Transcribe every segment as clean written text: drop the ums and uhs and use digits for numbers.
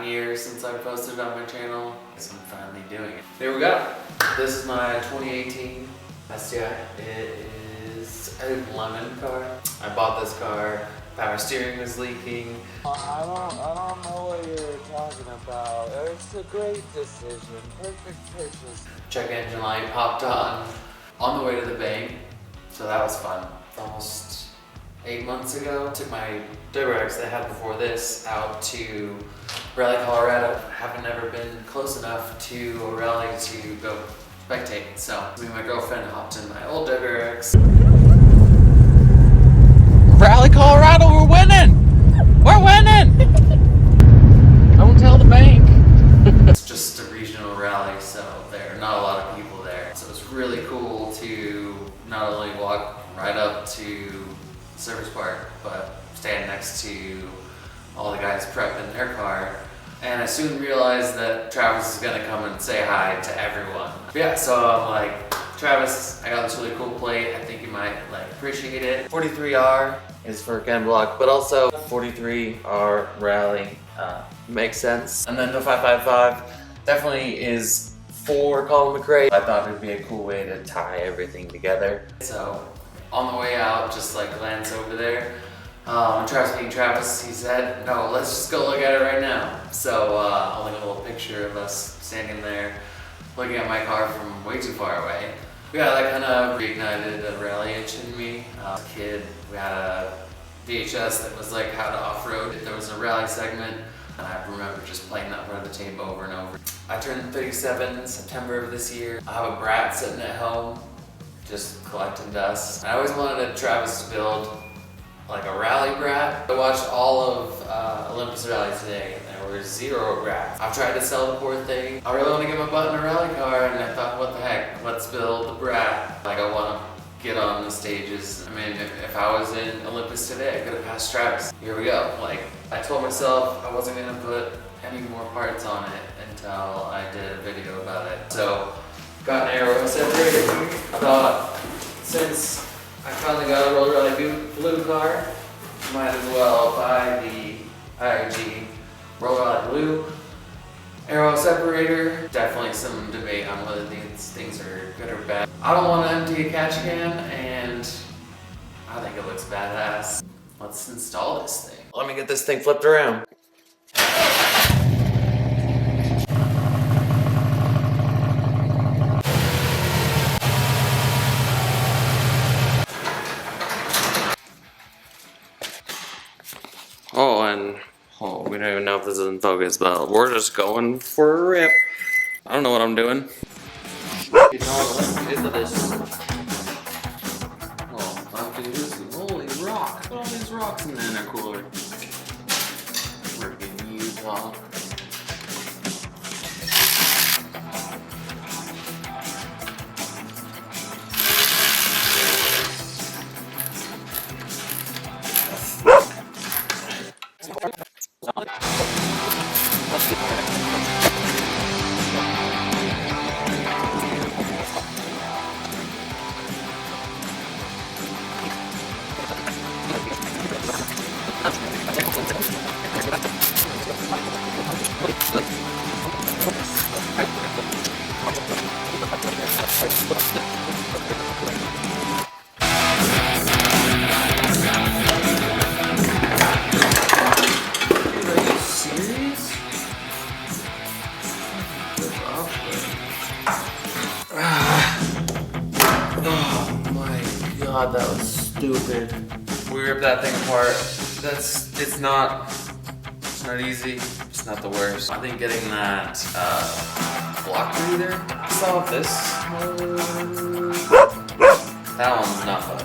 years since I posted on my channel. I guess I'm finally doing it. Here we go. This is my 2018 STI. It is a lemon car. I bought this car. Power steering was leaking. I don't know what you're talking about. It's a great decision. Perfect purchase. Check engine light popped on the way to the bank. So that was fun. Almost 8 months ago, took my WRX that I had before this out to Raleigh, Colorado. Haven't ever been close enough to a rally to go spectate. So me and my girlfriend hopped in my old WRX. Raleigh, Colorado, we're winning! We're winning! Don't tell the bank. It's just a regional rally, so there are not a lot of people there. So it's really cool to not only walk right up to the service park, but stand next to all the guys prepping their car. And I soon realized that Travis is gonna come and say hi to everyone. But yeah, so I'm like, Travis, I got this really cool plate. I think you might appreciate it. 43R is for Ken Block, but also 43R Rally makes sense. And then the 555 definitely is for Colin McRae. I thought it'd be a cool way to tie everything together. So on the way out, just glance over there. Travis being Travis, he said, no, let's just go look at it right now. So I'll link a little picture of us standing there looking at my car from way too far away. Yeah, that kind of reignited a rally itch in me. As a kid, we had a VHS that was how to off-road. There was a rally segment, and I remember just playing that part of the tape over and over. I turned 37 in September of this year. I have a brat sitting at home, just collecting dust. I always wanted Travis to build a rally brat. I watched all of Olympus Rally today, and there were 0 brats. I've tried to sell the poor thing. I really want to get my butt in a rally car, and I thought, what the heck, let's build the brat. I want to get on the stages. I mean, if I was in Olympus today, I could have passed Travis. Here we go. I told myself I wasn't going to put any more parts on it until I did a video about it. So, got an AOS separator. I thought, since I finally got a Roller Rally blue car, might as well buy the IAG Roller Rally blue aero separator. Definitely some debate on whether these things are good or bad. I don't want to empty a catch can, and I think it looks badass. Let's install this thing. Let me get this thing flipped around. We don't even know if this is in focus, but we're just going for a rip. I don't know what I'm doing. You know, let's get into this. Oh, I have to do this. Holy rock. Put all these rocks in the intercooler. Freaking Utah. God, that was stupid. We ripped that thing apart. It's not easy. It's not the worst. I think getting that block breather solved this. That one's not fun.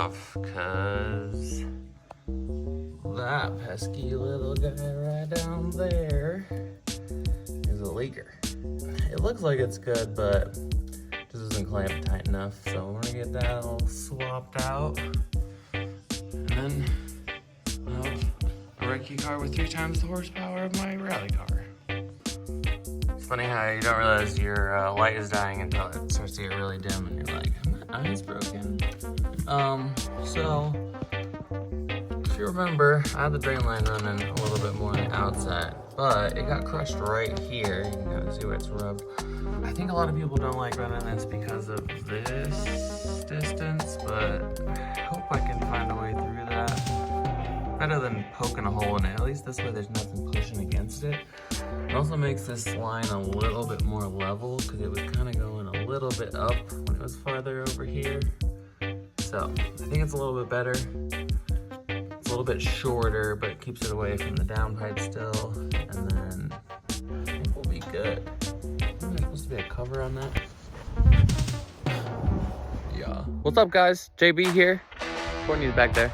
off because that pesky little guy right down there is a leaker. It looks like it's good, but just isn't clamped tight enough. So we're gonna get that all swapped out. And then I'll have a recce car with 3 times the horsepower of my rally car. It's funny how you don't realize your light is dying until it starts to get really dim and you're like, my eye's broken. So if you remember, I had the drain line running a little bit more on the outside, but it got crushed right here. You can kind of see where it's rubbed. I think a lot of people don't like running this because of this distance, but I hope I can find a way through that. Better than poking a hole in it. At least this way there's nothing pushing against it. It also makes this line a little bit more level because it was kind of going a little bit up when it was farther over here. So I think it's a little bit better. It's a little bit shorter, but it keeps it away from the downpipe still. And then I think we'll be good. Isn't there supposed to be a cover on that? Yeah. What's up, guys? JB here. Courtney's back there.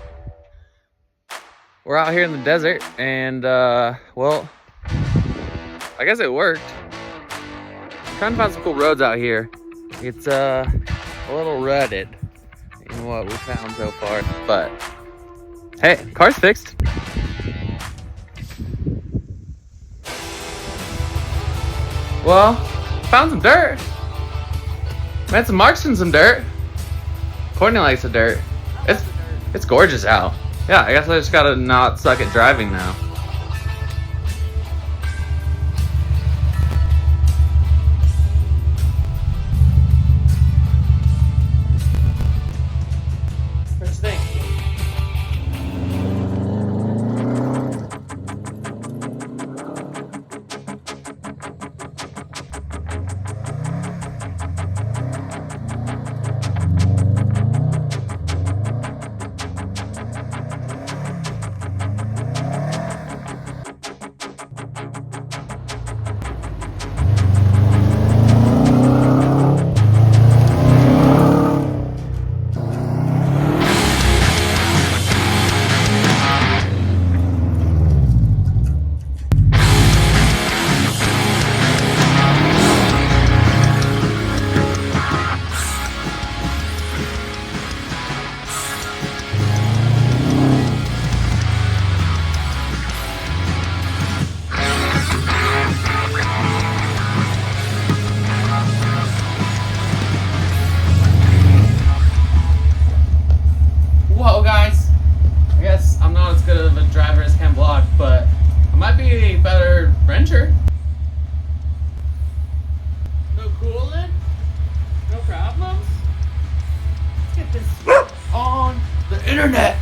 We're out here in the desert, and well, I guess it worked. I'm trying to find some cool roads out here. It's a little rutted in what we found so far, but hey, car's fixed. Well, found some dirt. Made some marks in some dirt. Courtney likes the dirt. It's gorgeous out. Yeah, I guess I just gotta not suck at driving now. First thing. Whoa, guys. I guess I'm not as good of a driver as Ken Block, but I might be a better wrencher. No coolant? No problems? Let's get this on the internet.